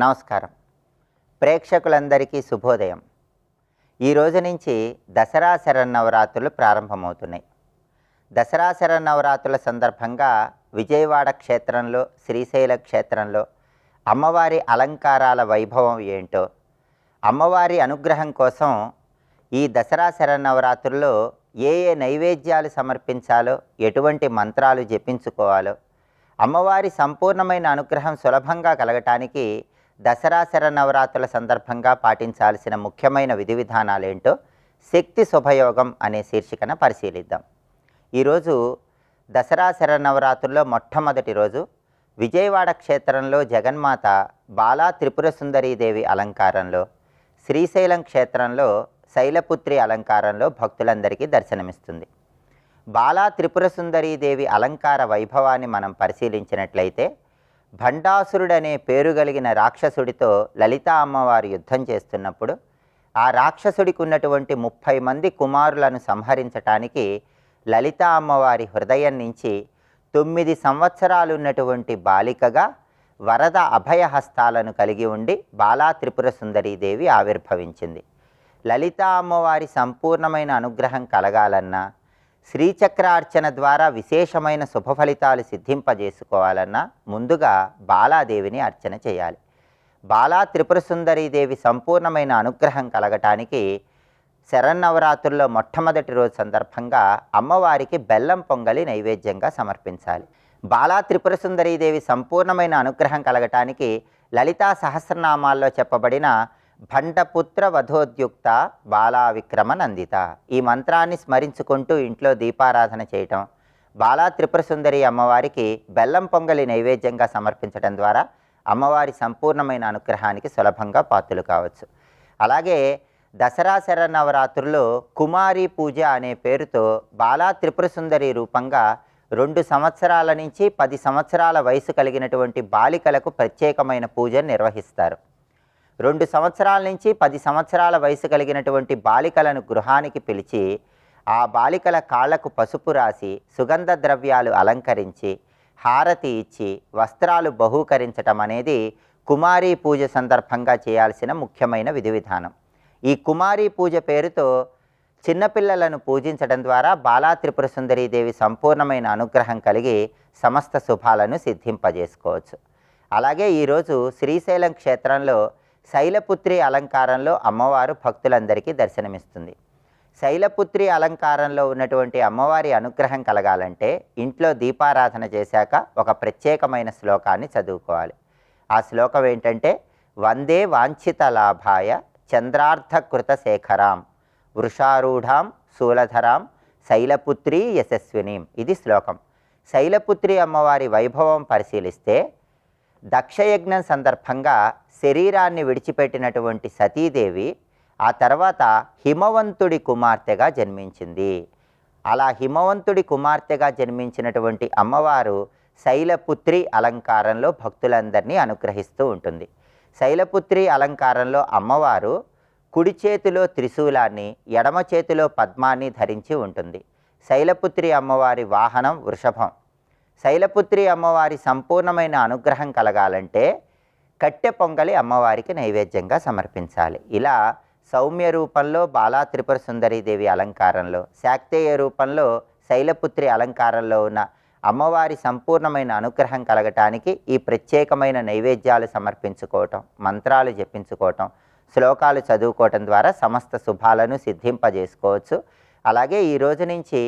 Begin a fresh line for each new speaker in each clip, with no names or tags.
నమస్కారం. ప్రేక్షకులందరికీ శుభోదయం. ఈ రోజు నుంచి దసరా శరన్నవరాత్రులు ప్రారంభమవుతున్నాయి. దసరా శరన్నవరాత్రుల సందర్భంగా విజయవాడ క్షేత్రంలో, శ్రీశైల క్షేత్రంలో అమ్మవారి అలంకారాల వైభవం ఏంటో, అమ్మవారి అనుగ్రహం కోసం ఈ దసరా శరన్నవరాత్రుల్లో ఏ ఏ నైవేద్యాలు సమర్పించాలో, ఎటువంటి మంత్రాలు జపించుకోవాలో, అమ్మవారి సంపూర్ణమైన అనుగ్రహం సులభంగా కలగటానికి దసరా శరన్నవరాత్రుల సందర్భంగా పాటించాల్సిన ముఖ్యమైన విధి విధానాలేంటో శక్తి శుభయోగం అనే శీర్షికన పరిశీలిద్దాం. ఈరోజు దసరా శరన్నవరాత్రుల్లో మొట్టమొదటి రోజు విజయవాడ క్షేత్రంలో జగన్మాత బాలా త్రిపుర సుందరీదేవి అలంకారంలో, శ్రీశైలం క్షేత్రంలో శైలపుత్రి అలంకారంలో భక్తులందరికీ దర్శనమిస్తుంది. బాలా త్రిపుర సుందరీదేవి అలంకార వైభవాన్ని మనం పరిశీలించినట్లయితే, భండాసురుడనే పేరు కలిగిన రాక్షసుడితో లలితా అమ్మవారు యుద్ధం చేస్తున్నప్పుడు ఆ రాక్షసుడికి ఉన్నటువంటి 30 మంది కుమారులను సంహరించటానికి లలితా అమ్మవారి హృదయం నుంచి 9 సంవత్సరాలు ఉన్నటువంటి బాలికగా వరద అభయహస్తాలను కలిగి ఉండి బాలా త్రిపుర సుందరీదేవి ఆవిర్భవించింది. లలితా అమ్మవారి సంపూర్ణమైన అనుగ్రహం కలగాలన్నా, శ్రీచక్రార్చన ద్వారా విశేషమైన శుభ ఫలితాలు సిద్ధింపజేసుకోవాలన్నా ముందుగా బాలాదేవిని అర్చన చేయాలి. బాలా త్రిపుర సుందరీదేవి సంపూర్ణమైన అనుగ్రహం కలగటానికి శరన్నవరాత్రుల్లో మొట్టమొదటి రోజు సందర్భంగా అమ్మవారికి బెల్లం పొంగలి నైవేద్యంగా సమర్పించాలి. బాలా త్రిపుర సుందరీదేవి సంపూర్ణమైన అనుగ్రహం కలగటానికి లలితా సహస్రనామాల్లో చెప్పబడిన భండపుత్ర వధోద్యుక్త బాలా విక్రమ నందిత ఈ మంత్రాన్ని స్మరించుకుంటూ ఇంట్లో దీపారాధన చేయటం, బాలా త్రిపుర సుందరి అమ్మవారికి బెల్లం పొంగలి నైవేద్యంగా సమర్పించడం ద్వారా అమ్మవారి సంపూర్ణమైన అనుగ్రహానికి సులభంగా పాత్రలు కావచ్చు. అలాగే దసరా శరన్నవరాత్రుల్లో కుమారి పూజ అనే పేరుతో బాలా త్రిపుర సుందరి రూపంగా 2 సంవత్సరాల నుంచి 10 సంవత్సరాల వయసు కలిగినటువంటి బాలికలకు ప్రత్యేకమైన పూజను నిర్వహిస్తారు. 2 సంవత్సరాల నుంచి 10 సంవత్సరాల వయసు కలిగినటువంటి బాలికలను గృహానికి పిలిచి ఆ బాలికల కాళ్లకు పసుపు రాసి, సుగంధ ద్రవ్యాలు అలంకరించి, హారతి ఇచ్చి, వస్త్రాలు బహూకరించటం అనేది కుమారీ పూజ సందర్భంగా చేయాల్సిన ముఖ్యమైన విధి విధానం. ఈ కుమారీ పూజ పేరుతో చిన్నపిల్లలను పూజించడం ద్వారా బాలా త్రిపుర సుందరీదేవి సంపూర్ణమైన అనుగ్రహం కలిగి సమస్త శుభాలను సిద్ధింపజేసుకోవచ్చు. అలాగే ఈరోజు శ్రీశైలం క్షేత్రంలో శైలపుత్రి అలంకారంలో అమ్మవారు భక్తులందరికీ దర్శనమిస్తుంది. శైలపుత్రి అలంకారంలో ఉన్నటువంటి అమ్మవారి అనుగ్రహం కలగాలంటే ఇంట్లో దీపారాధన చేశాక ఒక ప్రత్యేకమైన శ్లోకాన్ని చదువుకోవాలి. ఆ శ్లోకం ఏంటంటే, వందే వాంఛిత లాభాయ చంద్రార్థకృత శేఖరాం వృషారూఢాం శూలధరాం శైలపుత్రి యశస్వినీం. ఇది శ్లోకం. శైలపుత్రి అమ్మవారి వైభవం పరిశీలిస్తే, దక్షయజ్ఞం సందర్భంగా శరీరాన్ని విడిచిపెట్టినటువంటి సతీదేవి ఆ తర్వాత హిమవంతుడి కుమార్తెగా జన్మించింది. అలా హిమవంతుడి కుమార్తెగా జన్మించినటువంటి అమ్మవారు శైలపుత్రి అలంకారంలో భక్తులందరినీ అనుగ్రహిస్తూ ఉంటుంది. శైలపుత్రి అలంకారంలో అమ్మవారు కుడి చేతిలో త్రిశూలాన్ని, ఎడమ చేతిలో పద్మాన్ని ధరించి ఉంటుంది. శైలపుత్రి అమ్మవారి వాహనం వృషభం. శైలపుత్రి అమ్మవారి సంపూర్ణమైన అనుగ్రహం కలగాలంటే కట్టె పొంగలి అమ్మవారికి నైవేద్యంగా సమర్పించాలి. ఇలా సౌమ్య రూపంలో బాలా త్రిపుర సుందరీదేవి అలంకారంలో, శాక్తేయ రూపంలో శైలపుత్రి అలంకారంలో ఉన్న అమ్మవారి సంపూర్ణమైన అనుగ్రహం కలగటానికి ఈ ప్రత్యేకమైన నైవేద్యాలు సమర్పించుకోవటం, మంత్రాలు జపించుకోవటం, శ్లోకాలు చదువుకోవటం ద్వారా సమస్త శుభాలను సిద్ధింపజేసుకోవచ్చు. అలాగే ఈ రోజు నుంచి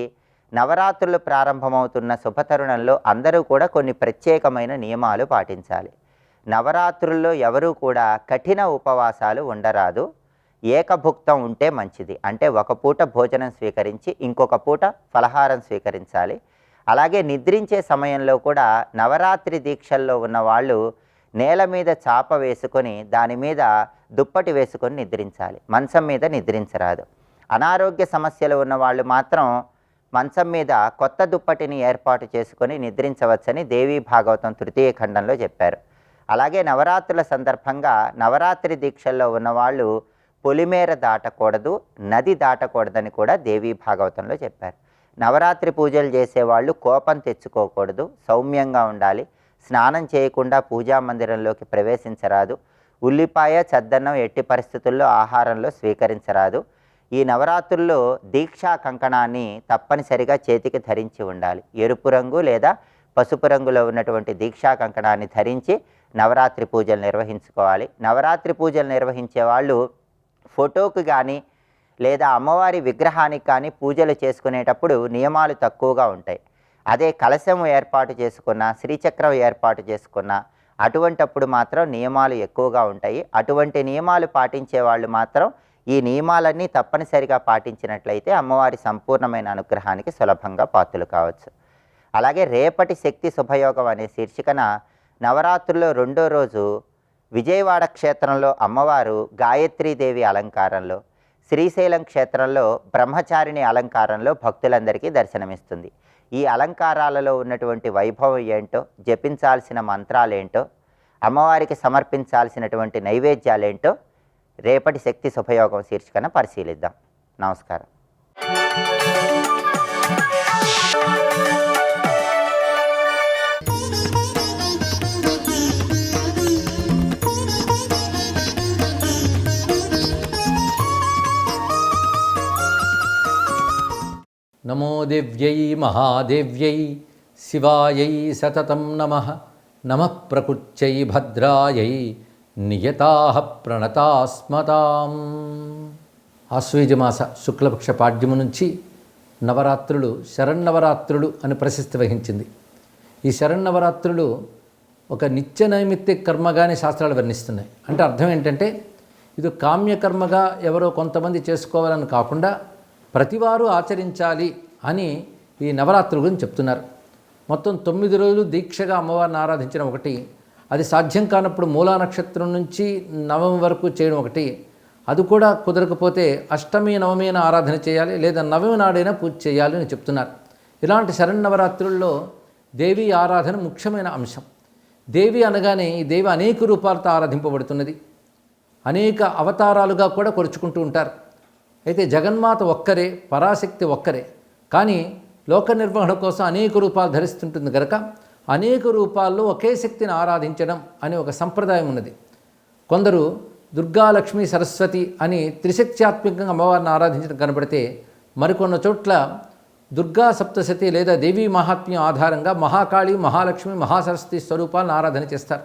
నవరాత్రులు ప్రారంభమవుతున్న శుభతరుణంలో అందరూ కూడా కొన్ని ప్రత్యేకమైన నియమాలు పాటించాలి. నవరాత్రుల్లో ఎవరూ కూడా కఠిన ఉపవాసాలు ఉండరాదు. ఏకభుక్తం ఉంటే మంచిది. అంటే ఒక పూట భోజనం స్వీకరించి ఇంకొక పూట ఫలహారం స్వీకరించాలి. అలాగే నిద్రించే సమయంలో కూడా నవరాత్రి దీక్షల్లో ఉన్న వాళ్ళు నేల మీద చాప వేసుకొని దాని మీద దుప్పటి వేసుకొని నిద్రించాలి. మంచం మీద నిద్రించరాదు. అనారోగ్య సమస్యలు ఉన్న వాళ్ళు మాత్రం మంచం మీద కొత్త దుప్పటిని ఏర్పాటు చేసుకొని నిద్రించవచ్చని దేవీ భాగవతం 3వ ఖండంలో చెప్పారు. అలాగే నవరాత్రుల సందర్భంగా నవరాత్రి దీక్షల్లో ఉన్నవాళ్ళు పొలిమేర దాటకూడదు, నది దాటకూడదని కూడా దేవీ భాగవతంలో చెప్పారు. నవరాత్రి పూజలు చేసేవాళ్ళు కోపం తెచ్చుకోకూడదు, సౌమ్యంగా ఉండాలి. స్నానం చేయకుండా పూజా మందిరంలోకి ప్రవేశించరాదు. ఉల్లిపాయ చద్దన్నం ఎట్టి పరిస్థితుల్లో ఆహారంలో స్వీకరించరాదు. ఈ నవరాత్రుల్లో దీక్షా కంకణాన్ని తప్పనిసరిగా చేతికి ధరించి ఉండాలి. ఎరుపు రంగు లేదా పసుపు రంగులో ఉన్నటువంటి దీక్షా కంకణాన్ని ధరించి నవరాత్రి పూజలు నిర్వహించుకోవాలి. నవరాత్రి పూజలు నిర్వహించే వాళ్ళు ఫోటోకు కానీ లేదా అమ్మవారి విగ్రహానికి కానీ పూజలు చేసుకునేటప్పుడు నియమాలు తక్కువగా ఉంటాయి. అదే కలశం ఏర్పాటు చేసుకున్న, శ్రీచక్రం ఏర్పాటు చేసుకున్న అటువంటప్పుడు మాత్రం నియమాలు ఎక్కువగా ఉంటాయి. అటువంటి నియమాలు పాటించే వాళ్ళు మాత్రం ఈ నియమాలన్నీ తప్పనిసరిగా పాటించినట్లయితే అమ్మవారి సంపూర్ణమైన అనుగ్రహానికి సులభంగా పాత్రలు కావచ్చు. అలాగే రేపటి శక్తి శుభయోగం అనే శీర్షికన నవరాత్రుల్లో రెండో రోజు విజయవాడ క్షేత్రంలో అమ్మవారు గాయత్రీదేవి అలంకారంలో, శ్రీశైలం క్షేత్రంలో బ్రహ్మచారిణి అలంకారంలో భక్తులందరికీ దర్శనమిస్తుంది. ఈ అలంకారాలలో ఉన్నటువంటి వైభవం ఏంటో, జపించాల్సిన మంత్రాలేంటో, అమ్మవారికి సమర్పించాల్సినటువంటి నైవేద్యాలేంటో రేపటి శక్తి శుభయోగం శీర్షికన పరిశీలిద్దాం. నమస్కారం.
నమో దివ్యై మహాదేవ్యై శివాయై సతతం నమః. నమః ప్రకృత్యై భద్రాయై నియతాః ప్రణతాస్మతాం. ఆశ్వయుజమాస శుక్లపక్ష పాడ్యము నుంచి నవరాత్రులు శరన్నవరాత్రులు అని ప్రసిద్ధి వహించింది. ఈ శరన్నవరాత్రులు ఒక నిత్య నైమిత్తిక కర్మగానే శాస్త్రాలు వర్ణిస్తున్నాయి. అంటే అర్థం ఏంటంటే ఇది కామ్యకర్మగా ఎవరో కొంతమంది చేసుకోవాలని కాకుండా ప్రతివారు ఆచరించాలి అని ఈ నవరాత్రుల గురించి చెప్తున్నారు. మొత్తం 9 రోజులు దీక్షగా అమ్మవారిని ఆరాధించడం ఒకటి, అది సాధ్యం కానప్పుడు మూలా నక్షత్రం నుంచి నవమి వరకు చేయడం ఒకటి, అది కూడా కుదరకపోతే అష్టమి నవమిన ఆరాధన చేయాలి, లేదా నవమి నాడైనా పూజ చేయాలి అని చెప్తున్నారు. ఇలాంటి శరన్నవరాత్రుల్లో దేవి ఆరాధన ముఖ్యమైన అంశం. దేవి అనగానే ఈ దేవి అనేక రూపాలతో ఆరాధింపబడుతున్నది, అనేక అవతారాలుగా కూడా కొలుచుకుంటూ ఉంటారు. అయితే జగన్మాత ఒక్కరే, పరాశక్తి ఒక్కరే, కానీ లోక నిర్వహణ కోసం అనేక రూపాలు ధరిస్తుంటుంది కనుక అనేక రూపాల్లో ఒకే శక్తిని ఆరాధించడం అనే ఒక సంప్రదాయం ఉన్నది. కొందరు దుర్గా, లక్ష్మీ, సరస్వతి అని త్రిశక్త్యాత్మకంగా అమ్మవారిని ఆరాధించడం కనబడితే, మరికొన్న చోట్ల దుర్గా సప్తశతి లేదా దేవీ మహాత్మ్యం ఆధారంగా మహాకాళి, మహాలక్ష్మి, మహాసరస్వతి స్వరూపాలను ఆరాధన చేస్తారు.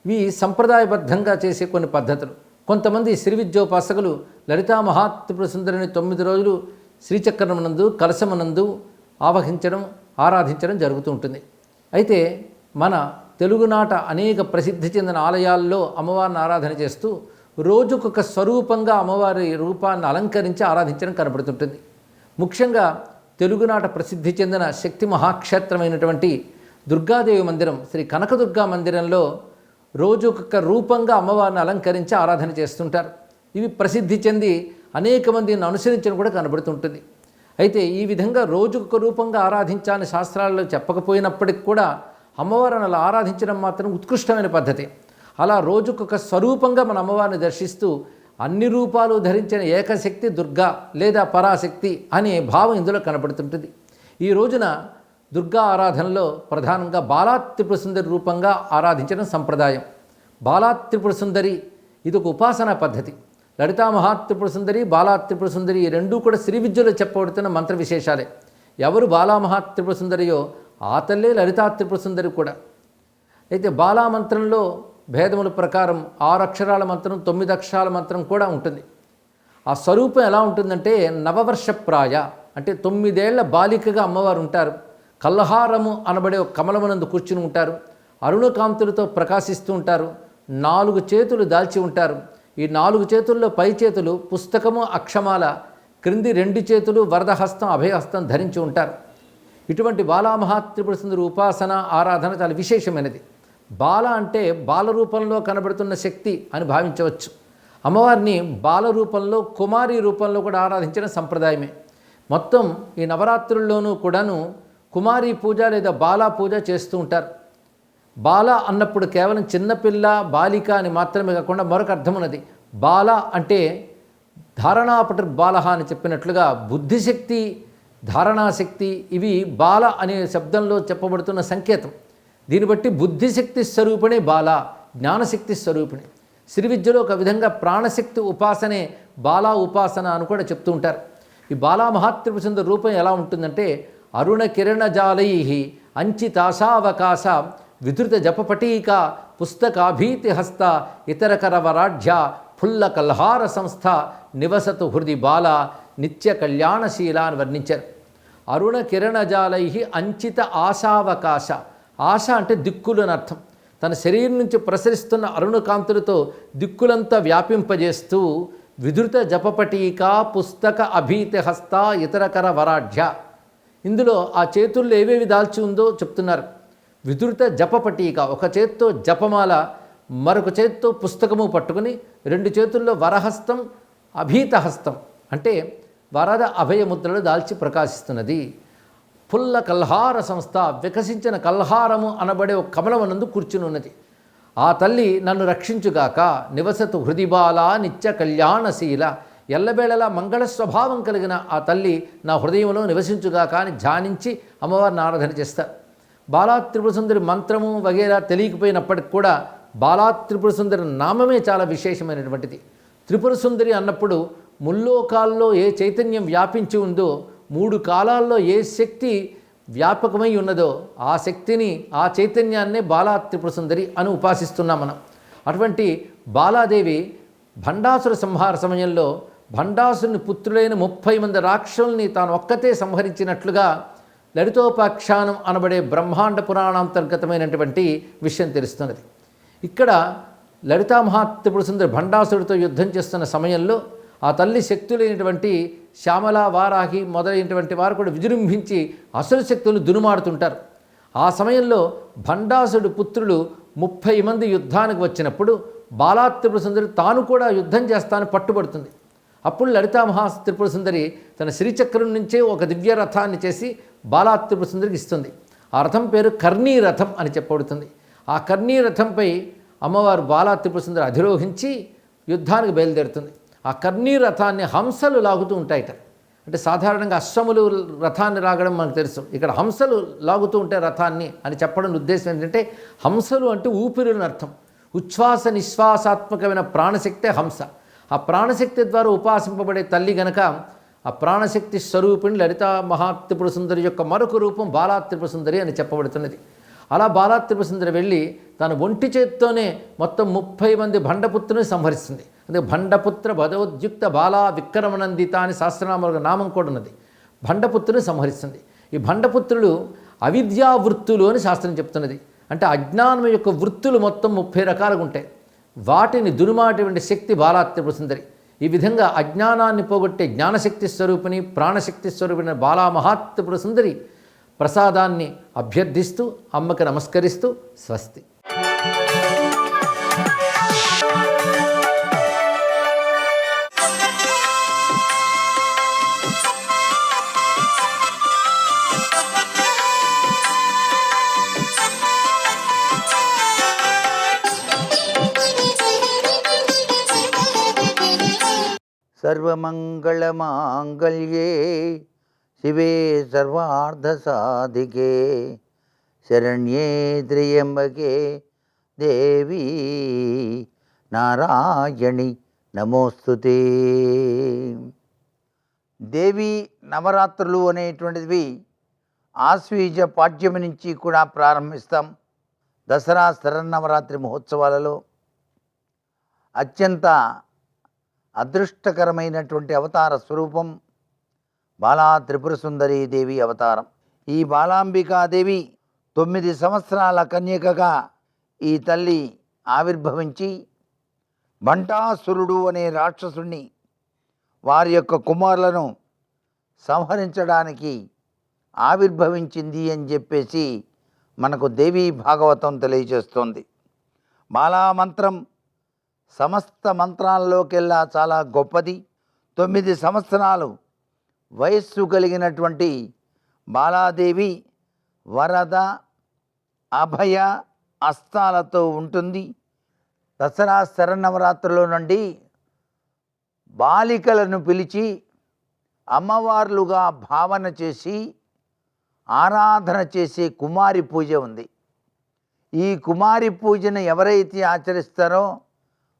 ఇవి సంప్రదాయబద్ధంగా చేసే కొన్ని పద్ధతులు. కొంతమంది శ్రీ విద్యోపాసకులు లలితా మహాత్రిపుర సుందరిని 9 రోజులు శ్రీచక్రమునందు, కలశమునందు ఆవహించడం, ఆరాధించడం జరుగుతూ ఉంటుంది. అయితే మన తెలుగునాట అనేక ప్రసిద్ధి చెందిన ఆలయాల్లో అమ్మవారిని ఆరాధన చేస్తూ రోజుకొక స్వరూపంగా అమ్మవారి రూపాన్ని అలంకరించి ఆరాధించడం కనబడుతుంటుంది. ముఖ్యంగా తెలుగునాట ప్రసిద్ధి చెందిన శక్తి మహాక్షేత్రమైనటువంటి దుర్గాదేవి మందిరం, శ్రీ కనకదుర్గా మందిరంలో రోజుకొక రూపంగా అమ్మవారిని అలంకరించి ఆరాధన చేస్తుంటారు. ఇవి ప్రసిద్ధి చెంది అనేక మందిని అనుసరించడం కూడా కనబడుతుంటుంది. అయితే ఈ విధంగా రోజుకొక రూపంగా ఆరాధించాలని శాస్త్రాల్లో చెప్పకపోయినప్పటికి కూడా అమ్మవారిని అలా ఆరాధించడం మాత్రం ఉత్కృష్టమైన పద్ధతి. అలా రోజుకొక స్వరూపంగా మన అమ్మవారిని దర్శిస్తూ అన్ని రూపాలు ధరించిన ఏకశక్తి దుర్గా లేదా పరాశక్తి అనే భావం ఇందులో కనబడుతుంటుంది. ఈ రోజున దుర్గా ఆరాధనలో ప్రధానంగా బాలాత్రిపుర సుందరి రూపంగా ఆరాధించడం సంప్రదాయం. బాలాత్రిపుర సుందరి ఇది ఒక ఉపాసనా పద్ధతి. లలితా మహాత్రిపుర సుందరి, బాలాత్రిపుర సుందరి ఈ రెండూ కూడా శ్రీ విద్యలో చెప్పబడుతున్న మంత్ర విశేషాలే. ఎవరు బాలామహాత్రిపుర సుందరియో ఆ తల్లే లలితాత్రిపుర సుందరి కూడా. అయితే బాలామంత్రంలో భేదముల ప్రకారం 6 అక్షరాల మంత్రం, 9 అక్షరాల మంత్రం కూడా ఉంటుంది. ఆ స్వరూపం ఎలా ఉంటుందంటే నవవర్షప్రాయ, అంటే 9 ఏళ్ల బాలికగా అమ్మవారు ఉంటారు. కల్లహారము అనబడే ఒక కమలమునందు కూర్చుని ఉంటారు. అరుణకాంతులతో ప్రకాశిస్తూ ఉంటారు. 4 చేతులు దాల్చి ఉంటారు. ఈ 4 చేతుల్లో పై చేతులు పుస్తకము, అక్షమాల, క్రింది 2 చేతులు వరదహస్తం, అభయహస్తం ధరించి ఉంటారు. ఇటువంటి బాలామహాత్రిపుర సుందరి ఉపాసన, ఆరాధన చాలా విశేషమైనది. బాల అంటే బాలరూపంలో కనబడుతున్న శక్తి అని భావించవచ్చు. అమ్మవారిని బాలరూపంలో, కుమారి రూపంలో కూడా ఆరాధించడం సంప్రదాయమే. మొత్తం ఈ నవరాత్రుల్లోనూ కూడాను కుమారి పూజ లేదా బాలా పూజ చేస్తూ ఉంటారు. బాల అన్నప్పుడు కేవలం చిన్నపిల్ల, బాలిక అని మాత్రమే కాకుండా మరొక అర్థం ఉన్నది. బాల అంటే ధారణాపటు బాలహ అని చెప్పినట్లుగా బుద్ధిశక్తి, ధారణాశక్తి ఇవి బాల అనే శబ్దంలో చెప్పబడుతున్న సంకేతం. దీన్ని బట్టి బుద్ధిశక్తి స్వరూపిణి బాల, జ్ఞానశక్తి స్వరూపిణి. శ్రీ విద్యలో ఒక విధంగా ప్రాణశక్తి ఉపాసనే బాలా ఉపాసన అని కూడా చెప్తూ ఉంటారు. ఈ బాలా మహాత్రిపుర సుందరి రూపం ఎలా ఉంటుందంటే అరుణ కిరణ జాలై అంచితాశావకాశ విధృత జపపటీక పుస్తకాభీతి హస్త ఇతరకర వరాఢ్య ఫుల్ల కల్హార సంస్థ నివసతు హృది బాల నిత్య కళ్యాణశీల అని వర్ణించారు. అరుణ కిరణజాలై అంచిత ఆశావకాశ. ఆశ అంటే దిక్కులు అని అర్థం. తన శరీరం నుంచి ప్రసరిస్తున్న అరుణకాంతులతో దిక్కులంతా వ్యాపింపజేస్తూ విధృత జపపటీక పుస్తక అభీతి హస్త ఇతరకర వరాఢ్య. ఇందులో ఆ చేతుల్లో ఏవేవి దాల్చి ఉందో చెప్తున్నారు. విధృత జపపటీక, ఒక చేత్తో జపమాల, మరొక చేత్తో పుస్తకము పట్టుకుని, రెండు చేతుల్లో వరహస్తం అభీతహస్తం అంటే వరద అభయముద్రలు దాల్చి ప్రకాశిస్తున్నది. ఫుల్ల కల్హార సంస్థ, వికసించిన కల్హారము అనబడే ఒక కమలమనందు కూర్చుని ఉన్నది. ఆ తల్లి నన్ను రక్షించుగాక. నివసతు హృదిబాల నిత్య కళ్యాణశీల, ఎల్లవేళలా మంగళ స్వభావం కలిగిన ఆ తల్లి నా హృదయంలో నివసించుగాక అని ధ్యానించి అమ్మవారిని ఆరాధన చేస్తారు. బాలా త్రిపుర సుందరి మంత్రము వగేరా తెలియకపోయినప్పటికి కూడా బాలా త్రిపుర సుందరి నామమే చాలా విశేషమైనటువంటిది. త్రిపుర సుందరి అన్నప్పుడు ముల్లోకాల్లో ఏ చైతన్యం వ్యాపించి ఉందో, మూడు కాలాల్లో ఏ శక్తి వ్యాపకమై ఉన్నదో ఆ శక్తిని, ఆ చైతన్యాన్నే బాలా త్రిపుర సుందరి అని ఉపాసిస్తున్నాం మనం. అటువంటి బాలాదేవి భండాసుర సంహార సమయంలో భండాసురుని పుత్రులైన 30 మంది రాక్షసుల్ని తాను ఒక్కతే సంహరించినట్లుగా లలితోపాఖ్యానం అనబడే బ్రహ్మాండ పురాణాంతర్గతమైనటువంటి విషయం తెలుస్తున్నది. ఇక్కడ లలితా మహాత్రిపుర సుందరి భండాసురుడితో యుద్ధం చేస్తున్న సమయంలో ఆ తల్లి శక్తులైనటువంటి శ్యామల, వారాహి మొదలైనటువంటి వారు కూడా విజృంభించి అసుర శక్తులు దునుమాడుతుంటారు. ఆ సమయంలో భండాసురుడి పుత్రులు 30 మంది యుద్ధానికి వచ్చినప్పుడు బాలా త్రిపుర సుందరి తాను కూడా యుద్ధం చేస్తానని పట్టుబడుతుంది. అప్పుడు లలితా మహాత్రిపుర సుందరి తన శ్రీచక్రం నుంచే ఒక దివ్య రథాన్ని చేసి బాలా త్రిపుర సుందరికి ఇస్తుంది. ఆ రథం పేరు కర్ణీ రథం అని చెప్పబడుతుంది. ఆ కర్ణీ రథంపై అమ్మవారు బాలా త్రిపుర సుందరి అధిరోహించి యుద్ధానికి బయలుదేరుతుంది. ఆ కర్ణీ రథాన్ని హంసలు లాగుతూ ఉంటాయట. అంటే సాధారణంగా అశ్వములు రథాన్ని లాగడం మనకు తెలుసు, ఇక్కడ హంసలు లాగుతూ ఉంటాయి రథాన్ని అని చెప్పడం ఉద్దేశం ఏంటంటే, హంసలు అంటే ఊపిరుని అర్థం. ఉచ్ఛ్వాస నిశ్వాసాత్మకమైన ప్రాణశక్తే హంస. ఆ ప్రాణశక్తి ద్వారా ఉపాసింపబడే తల్లి గనక ఆ ప్రాణశక్తి స్వరూపిణి లలితా మహాత్రిపుర సుందరి యొక్క మరొక రూపం బాలా త్రిపుర సుందరి అని చెప్పబడుతున్నది. అలా బాలా త్రిపుర సుందరి వెళ్ళి తన ఒంటి చేత్తోనే మొత్తం 30 మంది భండపుత్రుని సంహరిస్తుంది. అంటే భండపుత్ర భదోద్యుక్త బాలా విక్రమనందిత అని శాస్త్రనామాల నామం కూడా ఉన్నది. భండపుత్రుని సంహరిస్తుంది. ఈ భండపుత్రులు అవిద్యా వృత్తులు అని శాస్త్రం చెప్తున్నది. అంటే అజ్ఞానం యొక్క వృత్తులు మొత్తం 30 రకాలుగా ఉంటాయి. వాటిని దునుమాటటువంటి శక్తి బాలా త్రిపుర సుందరి. ఈ విధంగా అజ్ఞానాన్ని పోగొట్టే జ్ఞానశక్తి స్వరూపిణి, ప్రాణశక్తి స్వరూపిణి బాలా మహాత్రిపుర సుందరి ప్రసాదాన్ని అభ్యర్థిస్తూ అమ్మకి నమస్కరిస్తూ స్వస్తి.
సర్వమంగళమాంగళ్యే శివే సర్వార్థసాధికే శరణ్యే త్ర్యంబకే దేవి నారాయణి నమోస్తుతే. దేవి నవరాత్రులు అనేటువంటివి ఆశ్వీజ పాడ్యమి నుంచి కూడా ప్రారంభిస్తాం. దసరా శరన్నవరాత్రి మహోత్సవాలలో అత్యంత అదృష్టకరమైనటువంటి అవతార స్వరూపం బాలా త్రిపుర సుందరీ దేవి అవతారం. ఈ బాలాంబికాదేవి 9 సంవత్సరాల కన్యకగా ఈ తల్లి ఆవిర్భవించి బంటాసురుడు అనే రాక్షసుణ్ణి, వారి యొక్క కుమారులను సంహరించడానికి ఆవిర్భవించింది అని చెప్పేసి మనకు దేవీ భాగవతం తెలియజేస్తోంది. బాలా మంత్రం సమస్త మంత్రాల్లోకెల్లా చాలా గొప్పది. 9 సంవత్సరాలు వయస్సు కలిగినటువంటి బాలాదేవి వరద అభయ అస్తాలతో ఉంటుంది. దసరా శరన్నవరాత్రుల నుండి బాలికలను పిలిచి అమ్మవార్లుగా భావన చేసి ఆరాధన చేసే కుమారి పూజ ఉంది. ఈ కుమారి పూజను ఎవరైతే ఆచరిస్తారో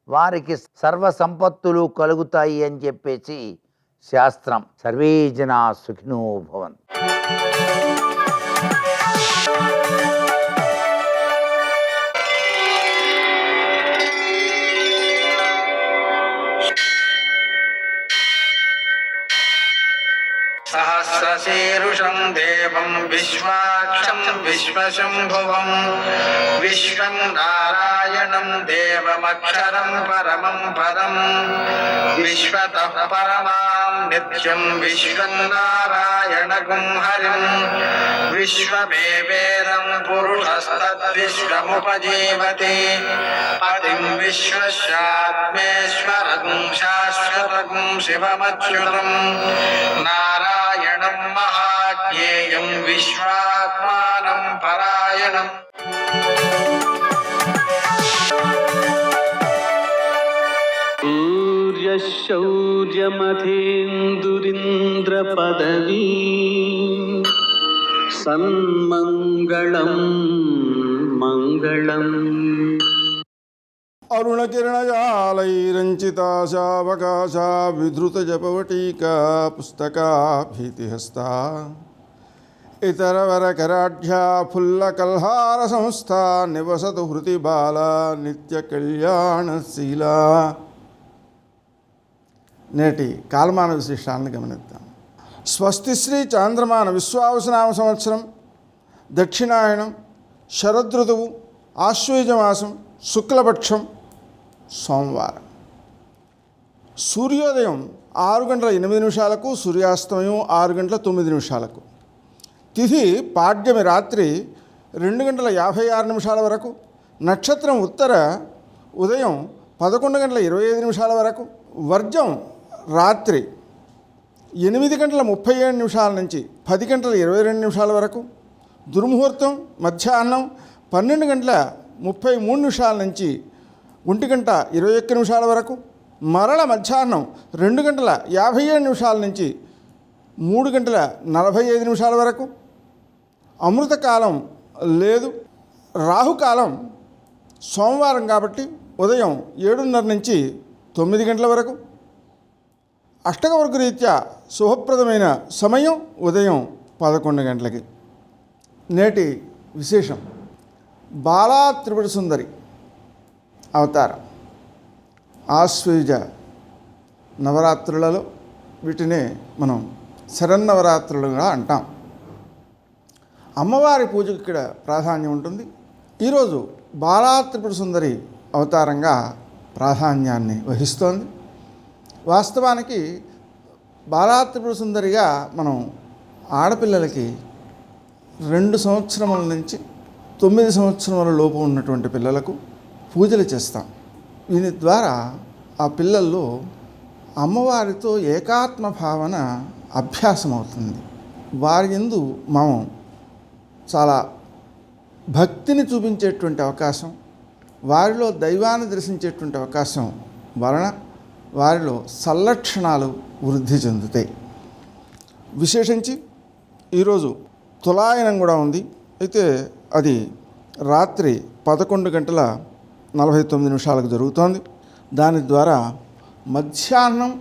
వారికి సర్వ సంపత్తులు కలుగుతాయి అని చెప్పేసి శాస్త్రం. సర్వే జనా సుఖినో భవంతు.
సహస్రశీరుషం దేవం విశ్వాక్షం విశ్వశంభువం విశ్వం నారాయణం దేవమక్షరం పరమం పదం విశ్వతః పరమాం నిత్యం విశ్వం నారాయణగుం హరిం విశ్వమేవేదం పురుషస్తద్విశ్వముపజీవతి పతిం విశ్వస్యాత్మేశ్వరం శాశ్వతం శివమచ్యుతం నారాయణం మహాజ్ఞేయం విశ్వాత్మానం పరాయణం.
శౌర్యమథేందురింద్రపదవీ సన్మంగళం మంగళం.
అరుణకిరణజాలైరంచితా శావకాశా విధృతజపవటీకా పుస్తకాభీతిహస్తా ఇతరవరకరాఢ్యా ఫుల్లకల్హార సంస్థా నివసతు హృతి బాలా నిత్యకళ్యాణశీలా. నేటి కాలమాన విశేషాలను గమనిద్దాం. స్వస్తి శ్రీ చాంద్రమాన విశ్వావసునామ సంవత్సరం, దక్షిణాయనం, శరదృతువు, ఆశ్వయుజమాసం, శుక్లపక్షం, సోమవారం. సూర్యోదయం 6:08, సూర్యాస్తమయం 6:09. తిథి పాడ్యమి రాత్రి 2:56 వరకు, నక్షత్రం ఉత్తర ఉదయం 11:25 వరకు, వర్జం రాత్రి 8:37 నుంచి 10:22 వరకు, దుర్ముహూర్తం మధ్యాహ్నం 12:33 నుంచి 1:21 వరకు, మరల మధ్యాహ్నం 2:57 నుంచి 3:45 వరకు. అమృతకాలం లేదు. రాహుకాలం సోమవారం కాబట్టి ఉదయం 7:30 నుంచి 9 గంటల వరకు. అష్టకవర్గ రీత్యా శుభప్రదమైన సమయం ఉదయం 11 గంటలకి. నేటి విశేషం బాలా త్రిపుర సుందరి అవతారం. ఆశ్వయుజ నవరాత్రులలో వీటినే మనం శరన్నవరాత్రులుగా అంటాం. అమ్మవారి పూజకు ఇక్కడ ప్రాధాన్యం ఉంటుంది. ఈరోజు బాలా త్రిపుర సుందరి అవతారంగా ప్రాధాన్యాన్ని వహిస్తోంది. వాస్తవానికి బాలా త్రిపుర సుందరిగా మనం ఆడపిల్లలకి 2 సంవత్సరముల నుంచి 9 సంవత్సరముల లోపు ఉన్నటువంటి పిల్లలకు పూజలు చేస్తాం. దీని ద్వారా ఆ పిల్లల్లో అమ్మవారితో ఏకాత్మ భావన అభ్యాసం అవుతుంది. వారి యందు మనం చాలా భక్తిని చూపించేటువంటి అవకాశం, వారిలో దైవాన్ని దర్శించేటువంటి అవకాశం వలన వారిలో సల్లక్షణాలు వృద్ధి చెందుతాయి. విశేషించి ఈరోజు తులాయనం కూడా ఉంది. అయితే అది రాత్రి 11:49 జరుగుతోంది. దాని ద్వారా మధ్యాహ్నం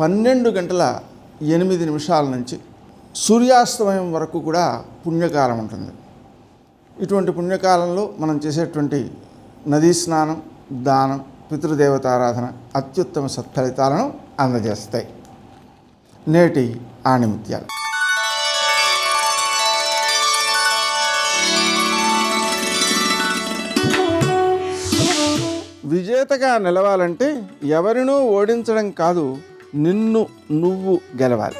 12:08 నుంచి సూర్యాస్తమయం వరకు కూడా పుణ్యకాలం ఉంటుంది. ఇటువంటి పుణ్యకాలంలో మనం చేసేటువంటి నదీ స్నానం, దానం, పితృదేవతారాధన అత్యుత్తమ సత్ఫలితాలను అందజేస్తాయి. నేటి ఆణిముత్యాలు. విజేతగా నిలవాలంటే ఎవరినూ ఓడించడం కాదు, నిన్ను నువ్వు గెలవాలి.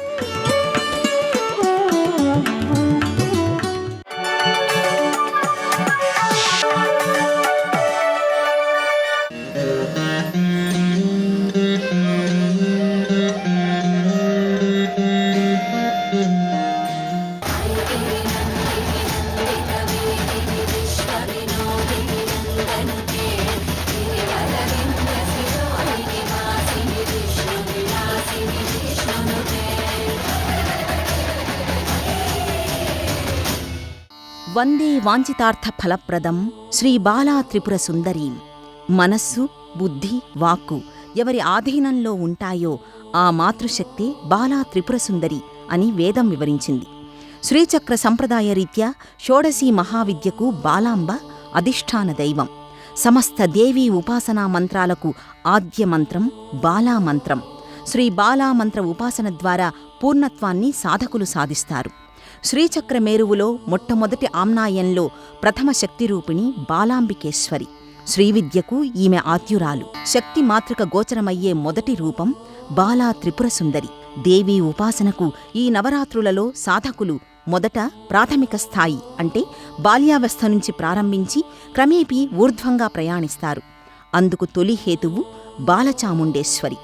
వందే వాంఛితార్థ ఫలప్రదం శ్రీ బాలా త్రిపుర సుందరీం. మనస్సు, బుద్ధి, వాక్కు ఎవరి ఆధీనంలో ఉంటాయో ఆ మాతృశక్తే బాలా త్రిపురసుందరి అని వేదం వివరించింది. శ్రీచక్ర సంప్రదాయ రీత్యా షోడశీ మహావిద్యకు బాలాంబ అధిష్టాన దైవం. సమస్త దేవీ ఉపాసనా మంత్రాలకు ఆద్య మంత్రం బాలామంత్రం. శ్రీ బాలామంత్ర ఉపాసన ద్వారా పూర్ణత్వాన్ని సాధకులు సాధిస్తారు. శ్రీచక్ర మేరువులో మొట్టమొదటి ఆమ్నాయంలో ప్రథమ శక్తిరూపిణి బాలాంబికేశ్వరి. శ్రీవిద్యకు ఈమె ఆద్యురాలు. శక్తి మాతృక గోచరమయ్యే మొదటి రూపం బాలా త్రిపురసుందరి. దేవీ ఉపాసనకు ఈ నవరాత్రులలో సాధకులు మొదట ప్రాథమిక స్థాయి అంటే బాల్యావస్థ నుంచి ప్రారంభించి క్రమేపీ ఊర్ధ్వంగా ప్రయాణిస్తారు. అందుకు తొలి హేతువు బాలచాముండేశ్వరి.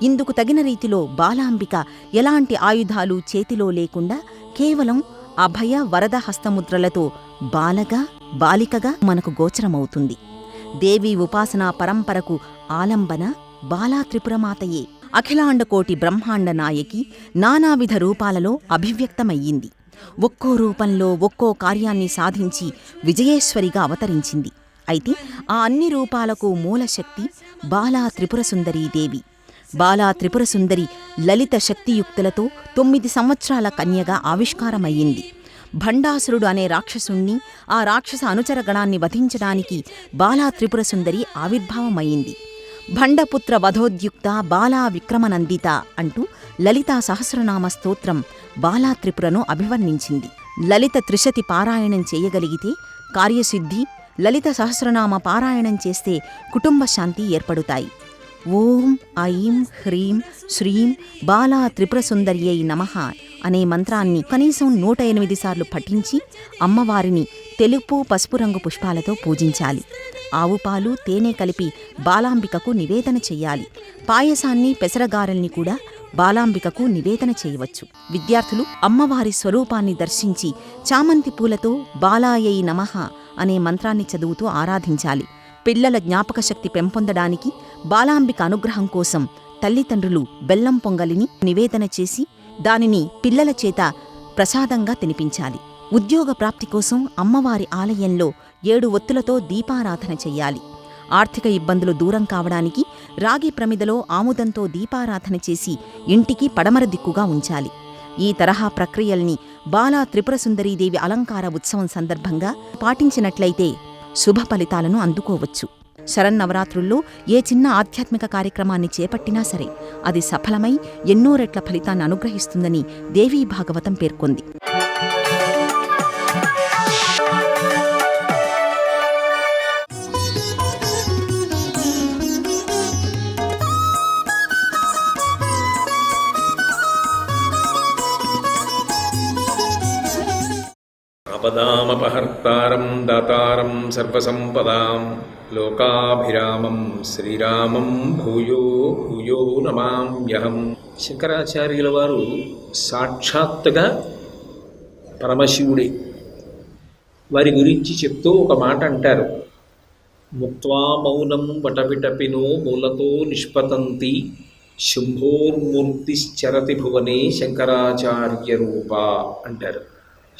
ఇందుకు తగిన రీతిలో బాలాంబిక ఎలాంటి ఆయుధాలు చేతిలో లేకుండా కేవలం అభయ వరద హస్తముద్రలతో బాలగా బాలికగా మనకు గోచరమవుతుంది. దేవీ ఉపాసనా పరంపరకు ఆలంబన బాలా త్రిపురమాతయే. అఖిలాండకోటి బ్రహ్మాండ నాయకి నానావిధ రూపాలలో అభివ్యక్తమయ్యింది. ఒక్కో రూపంలో ఒక్కో కార్యాన్ని సాధించి విజయేశ్వరిగా అవతరించింది. అయితే ఆ అన్ని రూపాలకు మూలశక్తి బాలా త్రిపురసుందరీదేవి. బాలా త్రిపురసుందరి లలిత శక్తియుక్తులతో 9 సంవత్సరాల కన్యగా ఆవిష్కారమయ్యింది. భండాసురుడు అనే రాక్షసుణ్ణి, ఆ రాక్షస అనుచరగణాన్ని వధించడానికి బాలా త్రిపురసుందరి ఆవిర్భావమయ్యింది. భండపుత్ర వధోద్యుక్త బాలా విక్రమనందిత అంటూ లలితా సహస్రనామ స్తోత్రం బాలా త్రిపురను అభివర్ణించింది. లలిత త్రిశతి పారాయణం చేయగలిగితే కార్యసిద్ధి, లలిత సహస్రనామ పారాయణం చేస్తే కుటుంబ శాంతి ఏర్పడుతాయి. ఓం ఐం హ్రీం శ్రీం బాలా త్రిపురసుందర్యై నమః అనే మంత్రాన్ని కనీసం 108 సార్లు పఠించి అమ్మవారిని తెలుపు పసుపు రంగు పుష్పాలతో పూజించాలి. ఆవు పాలు, తేనె కలిపి బాలాంబికకు నివేదన చెయ్యాలి. పాయసాన్ని, పెసరగారెల్ని కూడా బాలాంబికకు నివేదన చేయవచ్చు. విద్యార్థులు అమ్మవారి స్వరూపాన్ని దర్శించి చామంతి పూలతో బాలాయై నమః అనే మంత్రాన్ని చదువుతూ ఆరాధించాలి. పిల్లల జ్ఞాపకశక్తి పెంపొందడానికి బాలాంబిక అనుగ్రహం కోసం తల్లిదండ్రులు బెల్లం పొంగలిని నివేదన చేసి దానిని పిల్లల చేత ప్రసాదంగా తినిపించాలి. ఉద్యోగ ప్రాప్తి కోసం అమ్మవారి ఆలయంలో 7 ఒత్తులతో దీపారాధన చెయ్యాలి. ఆర్థిక ఇబ్బందులు దూరం కావడానికి రాగి ప్రమిదలో ఆముదంతో దీపారాధన చేసి ఇంటికి పడమర దిక్కుగా ఉంచాలి. ఈ తరహా ప్రక్రియల్ని బాలా త్రిపురసుందరీదేవి అలంకార ఉత్సవం సందర్భంగా పాటించినట్లయితే శుభ ఫలితాలను అందుకోవచ్చు. శరన్నవరాత్రుల్లో ఏ చిన్న ఆధ్యాత్మిక కార్యక్రమాన్ని చేపట్టినా సరే అది సఫలమై ఎన్నో రెట్ల ఫలితాన్ని అనుగ్రహిస్తుందని దేవీ భాగవతం పేర్కొంది.
ఆపదామపహర్తారం దాతారం సర్వసంపదాం లోకాభిరామం శ్రీరామం భూయో భూయో నమామ్యహం. శంకరాచార్యుల వారు సాక్షాత్తుగా పరమశివుడే. వారి గురించి చెప్తూ ఒక మాట అంటారు, ముక్త్వా మౌనం వటవిటపినో మూలతో నిష్పతంతి శంభోర్మూర్తిశ్చరతి భువనే శంకరాచార్య రూప అంటారు.